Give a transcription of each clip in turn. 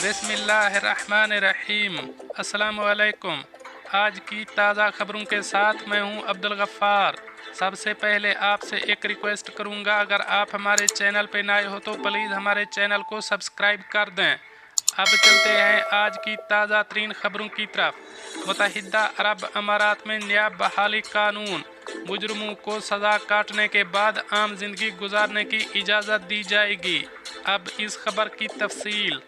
बिस्मिल्लाहिर्रहमानिर्रहीम। अस्सलामुअलैकुम। आज की ताज़ा खबरों के साथ मैं हूं अब्दुल गफ़्फ़ार। सबसे पहले आपसे एक रिक्वेस्ट करूंगा, अगर आप हमारे चैनल पे नए हो तो प्लीज़ हमारे चैनल को सब्सक्राइब कर दें। अब चलते हैं आज की ताज़ा तरीन खबरों की तरफ। मुत्तहिदा अरब अमारात में नया बहाली कानून, मुजरमों को सज़ा काटने के बाद आम जिंदगी गुजारने की इजाज़त दी जाएगी। अब इस खबर की तफसील।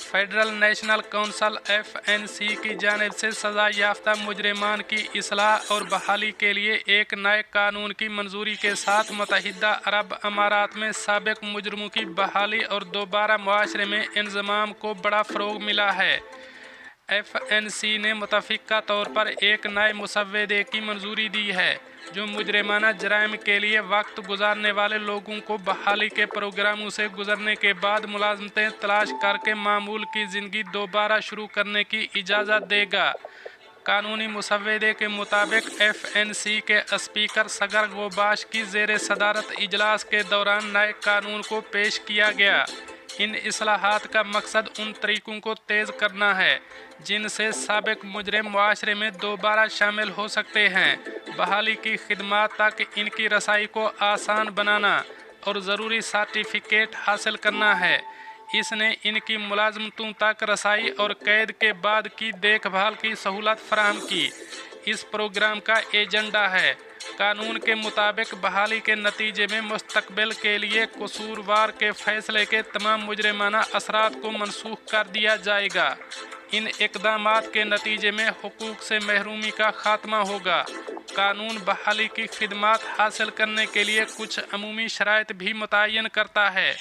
फेडरल नेशनल कौंसिल FNC की जानिब से सज़ा याफ्ता मुजरिमान की इस्लाह और बहाली के लिए एक नए कानून की मंजूरी के साथ मुत्तहिदा अरब अमारात में साबिक मुजरमों की बहाली और दोबारा मुआशरे में इंज़माम को बड़ा फ़रोग़ मिला है। FNC ने मुतफ़िक़ा तौर पर एक नए मुसव्वदे की मंजूरी दी है जो मुजरिमाना जराइम के लिए वक्त गुजारने वाले लोगों को बहाली के प्रोग्रामों से गुजरने के बाद मुलाजमतें तलाश करके मामूल की ज़िंदगी दोबारा शुरू करने की इजाज़त देगा। कानूनी मुसव्वदे के मुताबिक FNC के स्पीकर सगर गोबाश की ज़ेर सदारत इजलास के दौरान नए कानून को पेश किया गया। इन इस्लाहात का मकसद उन तरीक़ों को तेज़ करना है जिनसे साबिक मुजरिम मुआशरे में दोबारा शामिल हो सकते हैं, बहाली की खिदमात तक इनकी रसाई को आसान बनाना और ज़रूरी सर्टिफिकेट हासिल करना है। इसने इनकी मुलाजमतों तक रसाई और कैद के बाद की देखभाल की सहूलत फराहम की। इस प्रोग्राम का एजेंडा है, कानून के मुताबिक बहाली के नतीजे में मुस्तकबिल के लिए कसूरवार के फैसले के तमाम मुजरिमाना असरात को मनसूख कर दिया जाएगा। इन इक़दामात के नतीजे में हुकूक से महरूमी का खात्मा होगा। कानून बहाली की खिदमात हासिल करने के लिए कुछ अमूमी शराइत भी मुतय्यन करता है।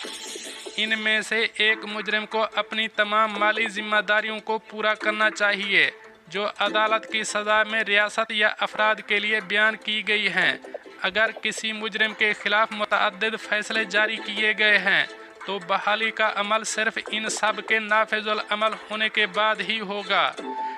इनमें से एक मुजरिम को अपनी तमाम माली जिम्मेदारियों को पूरा करना चाहिए जो अदालत की सज़ा में रियासत या अफराद के लिए बयान की गई हैं। अगर किसी मुजरिम के खिलाफ मुतअद्दिद फैसले जारी किए गए हैं तो बहाली का अमल सिर्फ इन सब के नाफिजुल अमल होने के बाद ही होगा।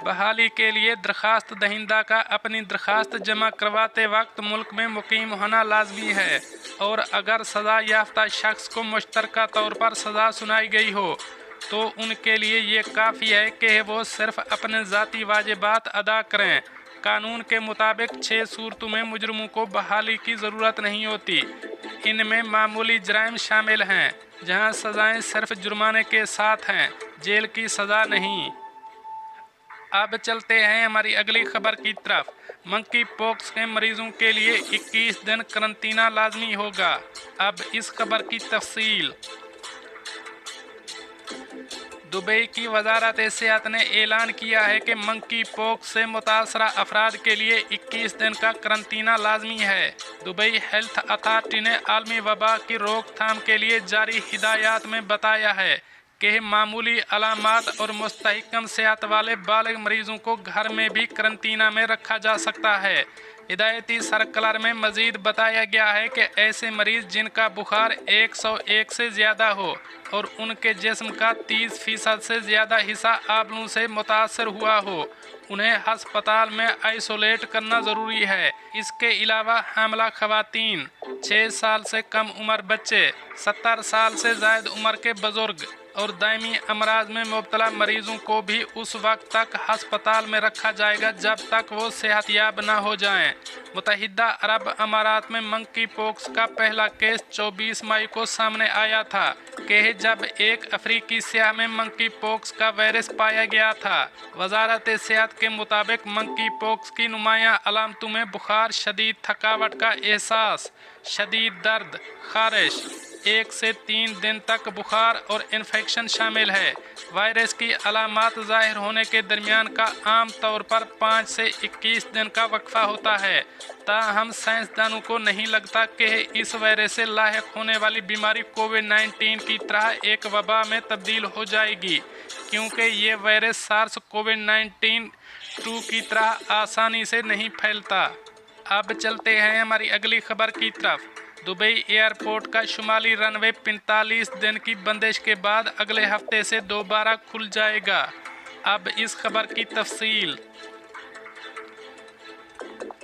बहाली के लिए दरख्वास्त दहिंदा का अपनी दरख्वास्त जमा करवाते वक्त मुल्क में मुकीम होना लाजमी है और अगर सज़ा याफ्ता शख्स को मुश्तरका तौर पर सज़ा सुनाई गई हो तो उनके लिए ये काफ़ी है कि वो सिर्फ अपने ज़ाती वाजिबात अदा करें। कानून के मुताबिक 6 सूरतों में मुजरमों को बहाली की ज़रूरत नहीं होती। इनमें मामूली जराइम शामिल हैं जहां सज़ाएं सिर्फ जुर्माने के साथ हैं, जेल की सज़ा नहीं। अब चलते हैं हमारी अगली खबर की तरफ। मंकी पॉक्स के मरीजों के लिए 21 दिन करंतना लाजमी होगा। अब इस खबर की तफसील। दुबई की वजारत सेहत ने ऐलान किया है कि मंकी पॉक्स से मुतासरा अफराद के लिए 21 दिन का करंतना लाजमी है। दुबई हेल्थ अथॉरिटी ने आलमी वबा की रोकथाम के लिए जारी हिदायत में बताया है कि मामूली अलामात और मुस्तहकम सेहत वाले बालिग मरीजों को घर में भी करंतना में रखा जा सकता है। हिदायती सर्कुलर में मज़ीद बताया गया है कि ऐसे मरीज़ जिनका बुखार 101 से ज़्यादा हो और उनके जिस्म का 30% से ज़्यादा हिस्सा आबलू से मुतासर हुआ हो, उन्हें हस्पताल में आइसोलेट करना ज़रूरी है। इसके अलावा हामिला ख़वातीन, 6 साल से कम उम्र बच्चे, 70 साल से ज़ायद उम्र के बुज़ुर्ग और दायमी अमराज में मुब्तला मरीजों को भी उस वक्त तक हस्पताल में रखा जाएगा जब तक वो सेहतयाब न हो जाएं। मुत्तहिदा अरब अमारात में मंकी पॉक्स का पहला केस 24 मई को सामने आया था कि जब एक अफ्रीकी सियाह में मंकी पॉक्स का वायरस पाया गया था। वजारत सेहत के मुताबिक मंकी पॉक्स की नुमायां अलामतों में बुखार, शदीद थकावट का एहसास, शदीद दर्द, खारिश, 1 से 3 दिन तक बुखार और इन्फेक्शन शामिल है। वायरस की अलामात ज़ाहिर होने के दरमियान का आम तौर पर 5 से 21 दिन का वक्फा होता है। ताहम साइंसदानों को नहीं लगता कि इस वायरस से लाहिक होने वाली बीमारी कोविड-19 की तरह एक वबा में तब्दील हो जाएगी, क्योंकि ये वायरस सार्स कोविड-19 2 की तरह आसानी से नहीं फैलता। अब चलते हैं हमारी अगली खबर की तरफ। दुबई एयरपोर्ट का शुमाली रनवे 45 दिन की बंदिश के बाद अगले हफ्ते से दोबारा खुल जाएगा। अब इस खबर की तफसील।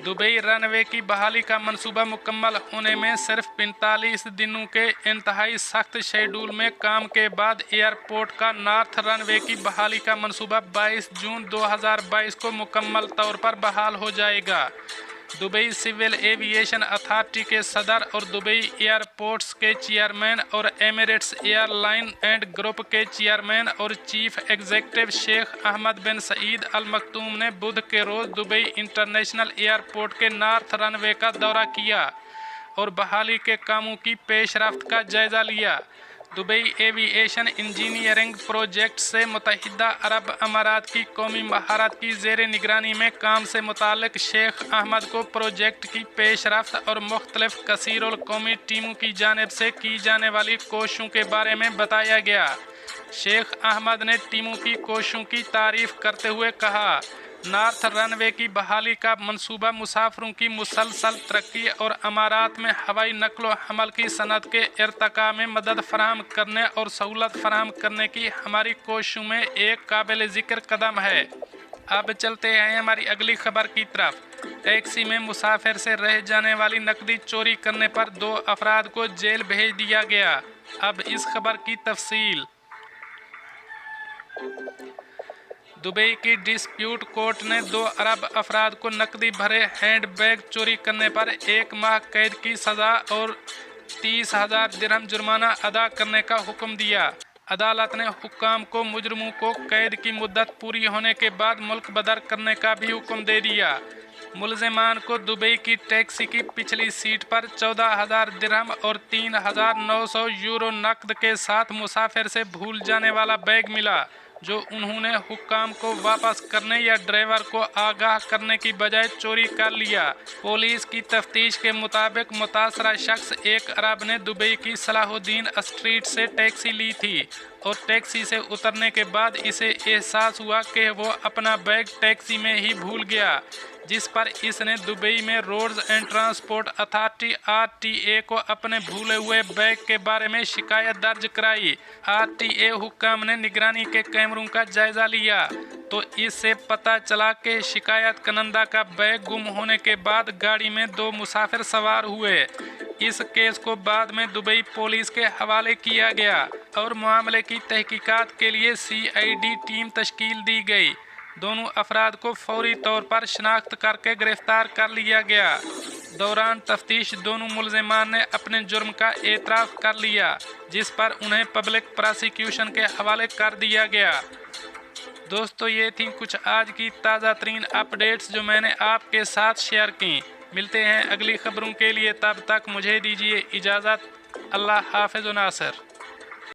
दुबई रनवे की बहाली का मंसूबा मुकम्मल होने में सिर्फ 45 दिनों के इंतहाई सख्त शेड्यूल में काम के बाद एयरपोर्ट का नॉर्थ रनवे की बहाली का मंसूबा 22 जून 2022 को मुकम्मल तौर पर बहाल हो जाएगा। दुबई सिविल एविएशन अथॉरिटी के सदर और दुबई एयरपोर्ट्स के चेयरमैन और एमिरेट्स एयरलाइन एंड ग्रुप के चेयरमैन और चीफ एग्जीक्यूटिव शेख अहमद बिन सईद अल मखदूम ने बुध के रोज़ दुबई इंटरनेशनल एयरपोर्ट के नॉर्थ रनवे का दौरा किया और बहाली के कामों की पेशरफ्त का जायज़ा लिया। दुबई एविएशन इंजीनियरिंग प्रोजेक्ट से मुत्तहिदा अरब अमारात की कौमी महारत की ज़ेर निगरानी में काम से मुतालिक शेख अहमद को प्रोजेक्ट की पेशरफ्त और मुख्तलिफ कसीरुल कौमी टीमों की जानिब से की जाने वाली कोशिशों के बारे में बताया गया। शेख अहमद ने टीमों की कोशिशों की तारीफ़ करते हुए कहा, नॉर्थ रनवे की बहाली का मंसूबा मुसाफिरों की मुसलसल तरक्की और अमारात में हवाई नकलो हमल की सनत के इर्तका में मदद फराहम करने और सहूलत फराहम करने की हमारी कोशिशों में एक काबिल ज़िक्र कदम है। अब चलते हैं हमारी अगली खबर की तरफ। टैक्सी में मुसाफिर से रह जाने वाली नकदी चोरी करने पर 2 अफराद को जेल भेज दिया गया। अब इस खबर की तफसील। दुबई की डिस्प्यूट कोर्ट ने 2 अरब अफराद को नकदी भरे हैंड बैग चोरी करने पर 1 माह कैद की सज़ा और 30,000 दिरहम जुर्माना अदा करने का हुक्म दिया। अदालत ने हुक्काम को मुजरिमों को कैद की मुद्दत पूरी होने के बाद मुल्क बदर करने का भी हुक्म दे दिया। मुलजिमान को दुबई की टैक्सी की पिछली सीट पर 14,000 दिरहम और 3,900 यूरो नकद के साथ मुसाफिर से भूल जाने वाला बैग मिला, जो उन्होंने हुक्काम को वापस करने या ड्राइवर को आगाह करने की बजाय चोरी कर लिया। पुलिस की तफ्तीश के मुताबिक मुतासरा शख्स 1 अरब ने दुबई की सलाहुद्दीन स्ट्रीट से टैक्सी ली थी और टैक्सी से उतरने के बाद इसे एहसास हुआ कि वो अपना बैग टैक्सी में ही भूल गया, जिस पर इसने दुबई में roads and transport authority RTA को अपने भूले हुए बैग के बारे में शिकायत दर्ज कराई। RTA हुक्काम ने निगरानी के कैमरों का जायजा लिया तो इससे पता चला कि शिकायत कनंदा का बैग गुम होने के बाद गाड़ी में 2 मुसाफिर सवार हुए। इस केस को बाद में दुबई पुलिस के हवाले किया गया और मामले की तहकीकात के लिए CID टीम तश्कील दी गई। दोनों अफराद को फौरी तौर पर शनाख्त करके गिरफ्तार कर लिया गया। दौरान तफ्तीश दोनों मुलजिमान ने अपने जुर्म का एतराफ़ कर लिया, जिस पर उन्हें पब्लिक प्रोसिक्यूशन के हवाले कर दिया गया। दोस्तों, ये थी कुछ आज की ताज़ा तरीन अपडेट्स जो मैंने आपके साथ शेयर की। मिलते हैं अगली खबरों के लिए, तब तक मुझे दीजिए इजाज़त। अल्लाह हाफ़िज़ व नासिर।